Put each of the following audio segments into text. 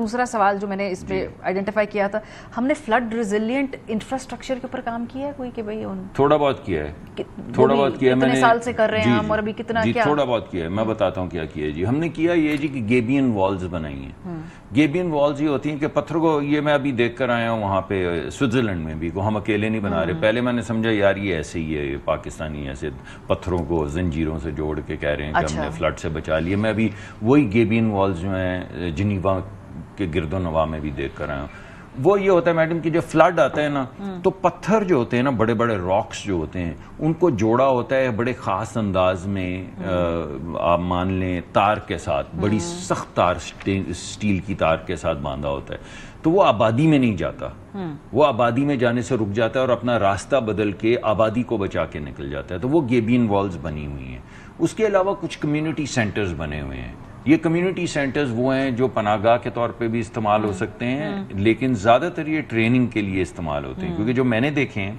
دوسرا سوال جو میں نے اس پہ آئیڈینٹیفائی کیا تھا, ہم نے فلڈ ریزیلینٹ انفراسٹرکچر کے اوپر کام کیا ہے کوئی کہ بھئی تھوڑا بہت کیا ہے, تھوڑا بہت کیا ہے. میں نے کتنے سال سے کر رہے ہیں ہم, اور ابھی کتنا کیا تھوڑا بہت کیا ہے. میں بتاتا ہوں کیا کیا ہے جی. ہم نے کیا یہ جی کہ گیبین والز بنائی ہیں. گیبین والز یہ ہوتی ہیں کہ پتھر کو, یہ میں ابھی دیکھ کر آیا ہوں وہاں پہ سوئٹزرلینڈ میں بھی, کو ہم اکیلے نہیں بنا رہے. پہلے میں نے سمجھا یار یہ ایسے ہی ہے, پاکستانی ایسے پتھروں کو زنجیروں سے جوڑ کے کہہ رہے ہیں کہ ہم نے فلڈ سے بچا لیے. میں ابھی وہی گیبین والز جو ہیں جنیوا کے گرد و نواح میں بھی دیکھ کر آیا ہوں. وہ یہ ہوتا ہے میڈم کہ جب فلڈ آتا ہے نا تو پتھر جو ہوتے ہیں نا, بڑے بڑے راکس جو ہوتے ہیں, ان کو جوڑا ہوتا ہے بڑے خاص انداز میں. آپ مان لیں تار کے ساتھ, بڑی سخت تار, سٹیل کی تار کے ساتھ باندھا ہوتا ہے. تو وہ آبادی میں نہیں جاتا, وہ آبادی میں جانے سے رک جاتا ہے اور اپنا راستہ بدل کے آبادی کو بچا کے نکل جاتا ہے. تو وہ گیبین والز بنی ہوئی ہیں. اس کے علاوہ کچھ کمیونٹی سینٹرز بنے ہوئے ہیں. یہ کمیونٹی سینٹرز وہ ہیں جو پناہ گاہ کے طور پہ بھی استعمال ہو سکتے ہیں, لیکن زیادہ تر یہ ٹریننگ کے لیے استعمال ہوتے ہیں. کیونکہ جو میں نے دیکھے ہیں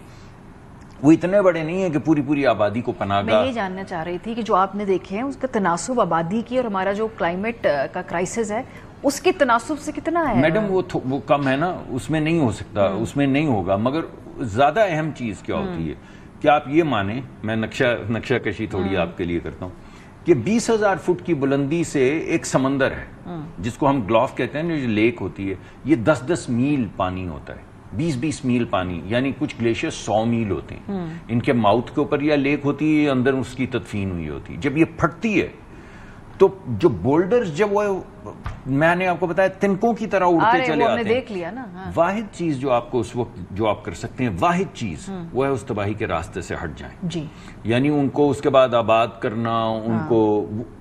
وہ اتنے بڑے نہیں ہیں کہ پوری پوری آبادی کو پناہ گاہ. میں یہ جاننا چاہ رہی تھی کہ جو آپ نے دیکھے ہیں اس کا تناسب آبادی کی اور ہمارا جو کلائمیٹ کا کرائسس ہے اس کے تناسب سے کتنا ہے؟ میڈم وہ کم ہے نا, اس میں نہیں ہو سکتا, اس میں نہیں ہوگا. مگر زیادہ اہم چیز کیا ہوتی ہے کہ آپ یہ مانیں, میں نقشہ کشی تھوڑی آپ کے لیے کرتا ہوں, کہ 20,000 فٹ کی بلندی سے ایک سمندر ہے جس کو ہم گلوف کہتے ہیں, جو لیک ہوتی ہے, یہ 10-10 میل پانی ہوتا ہے, 20-20 میل پانی, یعنی کچھ گلیشیئر 100 میل ہوتے ہیں. ان کے ماؤتھ کے اوپر یا لیک ہوتی ہے, اندر اس کی تدفین ہوئی ہوتی ہے. جب یہ پھٹتی ہے تو جو بولڈرز, جب وہ میں نے آپ کو بتایا تنکوں کی طرح اڑتے چلے آتے ہیں, دیکھ لیا نا. واحد چیز جو آپ کو اس وقت جو آپ کر سکتے ہیں, واحد چیز وہ ہے اس تباہی کے راستے سے ہٹ جائیں. جی, یعنی ان کو اس کے بعد آباد کرنا, ان کو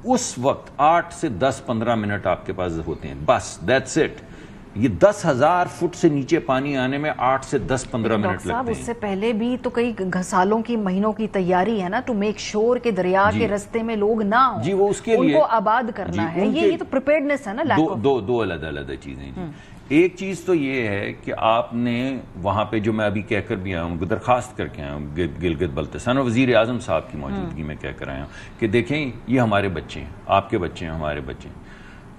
اس وقت 8 سے 10-15 منٹ آپ کے پاس ہوتے ہیں بس, دیٹس اٹ. یہ 10,000 فٹ سے نیچے پانی آنے میں 8 سے 10-15 منٹ لگتے ہیں. اس سے پہلے بھی تو کئی سالوں کی, مہینوں کی تیاری ہے نا, ٹو میک شور کہ دریا کے رستے میں لوگ نہ ہوں. جی, وہ اس کے لیے ان کو آباد کرنا ہے. یہ تو پریپیئرڈنس ہے نا. دو علیحدہ چیزیں جی. ایک چیز تو یہ ہے کہ آپ نے وہاں پہ, جو میں ابھی کہہ کر بھی آیا ہوں, درخواست کر کے آیا ہوں گلگت بلتستان, اور وزیر اعظم صاحب کی موجودگی میں کہہ کر آیا ہوں کہ دیکھیں یہ ہمارے بچے ہیں, آپ کے بچے ہیں, ہمارے بچے ہیں.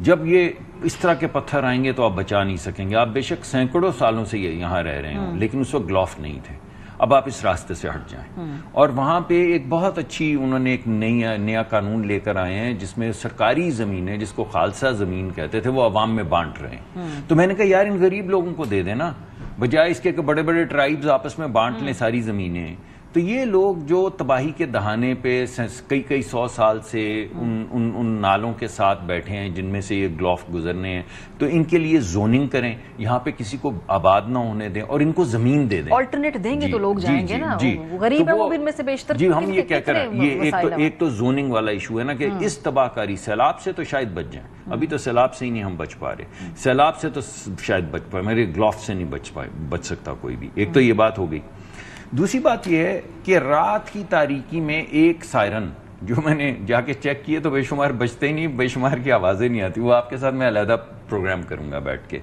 جب یہ اس طرح کے پتھر آئیں گے تو آپ بچا نہیں سکیں گے. آپ بے شک سینکڑوں سالوں سے یہاں رہ رہے ہوں, لیکن اس وقت گلوف نہیں تھے. اب آپ اس راستے سے ہٹ جائیں. اور وہاں پہ ایک بہت اچھی انہوں نے ایک نیا قانون لے کر آئے ہیں جس میں سرکاری زمینیں, جس کو خالصہ زمین کہتے تھے, وہ عوام میں بانٹ رہے ہیں. تو میں نے کہا یار ان غریب لوگوں کو دے دینا, بجائے اس کے کہ بڑے بڑے ٹرائبز آپس میں بانٹ لیں ساری زمینیں. تو یہ لوگ جو تباہی کے دہانے پہ کئی 100 سال سے ان نالوں کے ساتھ بیٹھے ہیں جن میں سے یہ گلوف گزرنے ہیں, تو ان کے لیے زوننگ کریں, یہاں پہ کسی کو آباد نہ ہونے دیں, اور ان کو زمین دے دیں. آلٹرنیٹ دیں گے تو لوگ جائیں گے نا. غریب ہیں وہ بھی ان میں سے بیشتر. جی, ہم یہ کہہ کر یہ ایک تو زوننگ والا ایشو ہے نا, کہ اس تباہ کاری سیلاب سے تو شاید بچ جائیں. ابھی تو سیلاب سے ہی نہیں ہم بچ پا رہے, سیلاب سے تو شاید بچ پائے, میرے گلوف سے نہیں بچ سکتا کوئی بھی. ایک تو یہ بات ہو گئی. دوسری بات یہ ہے کہ رات کی تاریکی میں ایک سائرن, جو میں نے جا کے چیک کیے تو بے شمار بجتے ہی نہیں, بے شمار کی آوازیں نہیں آتی. وہ آپ کے ساتھ میں علیحدہ پروگرام کروں گا بیٹھ کے.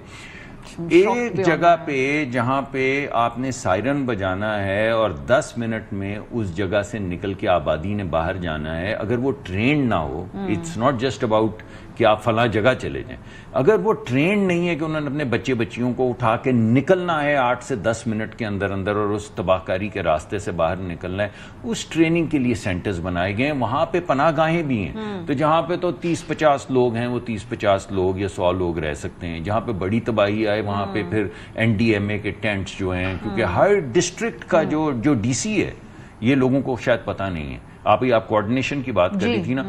ایک جگہ پہ جہاں پہ آپ نے سائرن بجانا ہے اور 10 منٹ میں اس جگہ سے نکل کے آبادی نے باہر جانا ہے, اگر وہ ٹرینڈ نہ ہو, اٹس ناٹ جسٹ اباؤٹ کہ آپ فلاں جگہ چلے جائیں, اگر وہ ٹرینڈ نہیں ہے کہ انہوں نے اپنے بچیوں کو اٹھا کے نکلنا ہے 8 سے 10 منٹ کے اندر اور اس تباہ کاری کے راستے سے باہر نکلنا ہے, اس ٹریننگ کے لیے سینٹرز بنائے گئے ہیں. وہاں پہ پناہ گاہیں بھی ہیں, تو جہاں پہ تو 30-50 لوگ ہیں, وہ 30-50 لوگ یا 100 لوگ رہ سکتے ہیں. جہاں پہ بڑی تباہی آئے وہاں پہ پھر NDMA کے ٹینٹس جو ہیں, کیونکہ ہر ڈسٹرکٹ کا جو DC ہے, یہ لوگوں کو شاید پتہ نہیں ہے. آپ کوارڈینیشن کی بات کر رہی تھی نا,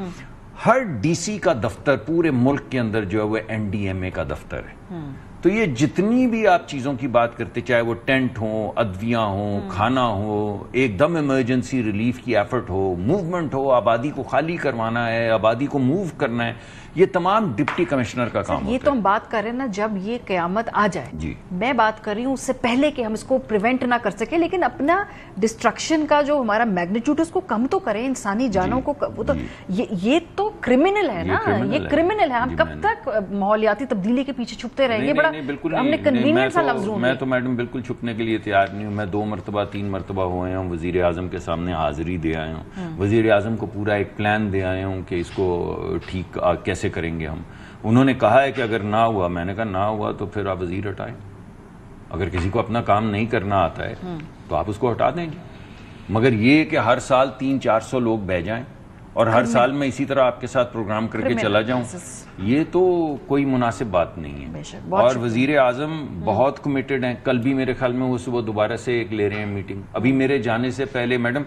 ہر DC کا دفتر پورے ملک کے اندر جو ہے وہ NDMA کا دفتر ہے. تو یہ جتنی بھی آپ چیزوں کی بات کرتے, چاہے وہ ٹینٹ ہوں, ادویاں ہوں, کھانا ہو, ایک دم ایمرجنسی ریلیف کی ایفرٹ ہو, موومنٹ ہو, آبادی کو خالی کروانا ہے, آبادی کو موو کرنا ہے, یہ تمام ڈپٹی کمشنر کا کام ہوتا ہے. یہ تو ہم بات کر رہے ہیں نا جب یہ قیامت آ جائے. جی, میں بات کر رہی ہوں اس سے پہلے کہ ہم اس کو پریونٹ نہ کر سکیں, لیکن اپنا ڈسٹرکشن کا جو ہمارا میگنیٹیوڈ اس کو کم تو کریں, انسانی جانوں کو. وہ تو یہ تو کرمنل ہے نا, یہ کرمنل ہے. ہم کب تک ماحولیاتی تبدیلی کے پیچھے چھپتے رہیں گے؟ بڑا ہم نے کنوینئنس کا لفظ ڈھونڈ. میں تو میڈم بالکل چھپنے کے لیے تیار نہیں ہوں. میں 2 مرتبہ 3 مرتبہ ہوئے ہوں, وزیر اعظم کے سامنے حاضری دے آئے ہوں, وزیر اعظم کو پورا ایک پلان دے آئے ہوں کہ اس کو ٹھیک کیسے کریں گے ہم. انہوں نے کہا ہے کہ اگر نہ ہوا، میں نے کہا نہ ہوا تو پھر آپ وزیر ہٹائیں. اگر کسی کو اپنا کام نہیں کرنا آتا ہے تو آپ اس کو ہٹا دیں. مگر یہ کہ ہر سال 300-400 لوگ بہ جائیں اور ہر سال میں اسی طرح آپ کے ساتھ پروگرام کر کے چلا جاؤں، یہ تو کوئی مناسب بات نہیں ہے. اور وزیر اعظم بہت کمیٹڈ ہیں. کل بھی میرے خیال میں وہ صبح دوبارہ سے ایک لے رہے ہیں میٹنگ. ابھی میرے جانے سے پہلے میڈم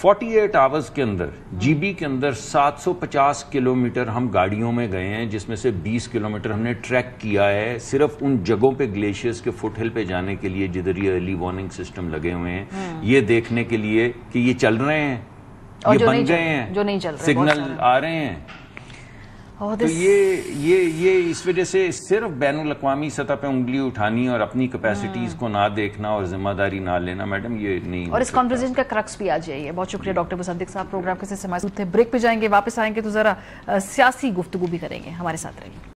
48 آورز کے اندر جی بی کے اندر 750 کلومیٹر ہم گاڑیوں میں گئے ہیں، جس میں سے 20 کلومیٹر ہم نے ٹریک کیا ہے صرف ان جگہوں پہ گلیشیئرز کے فٹ ہل پہ جانے کے لیے جدھر یہ ارلی وارننگ سسٹم لگے ہوئے ہیں، یہ دیکھنے کے لیے کہ یہ چل رہے ہیں، یہ بن گئے ہیں، سگنل آ رہے ہیں. تو یہ اس وجہ سے صرف بین الاقوامی سطح پہ انگلی اٹھانی اور اپنی کیپیسٹیز کو نہ دیکھنا اور ذمہ داری نہ لینا، میڈم یہ نہیں. اور اس کانورسیشن کا کرکس بھی آ جائے. بہت شکریہ ڈاکٹر مصدق صاحب، پروگرام کے ساتھ ہمارے ساتھ تھے. بریک پہ جائیں گے، واپس آئیں گے تو ذرا سیاسی گفتگو بھی کریں گے. ہمارے ساتھ رہیے.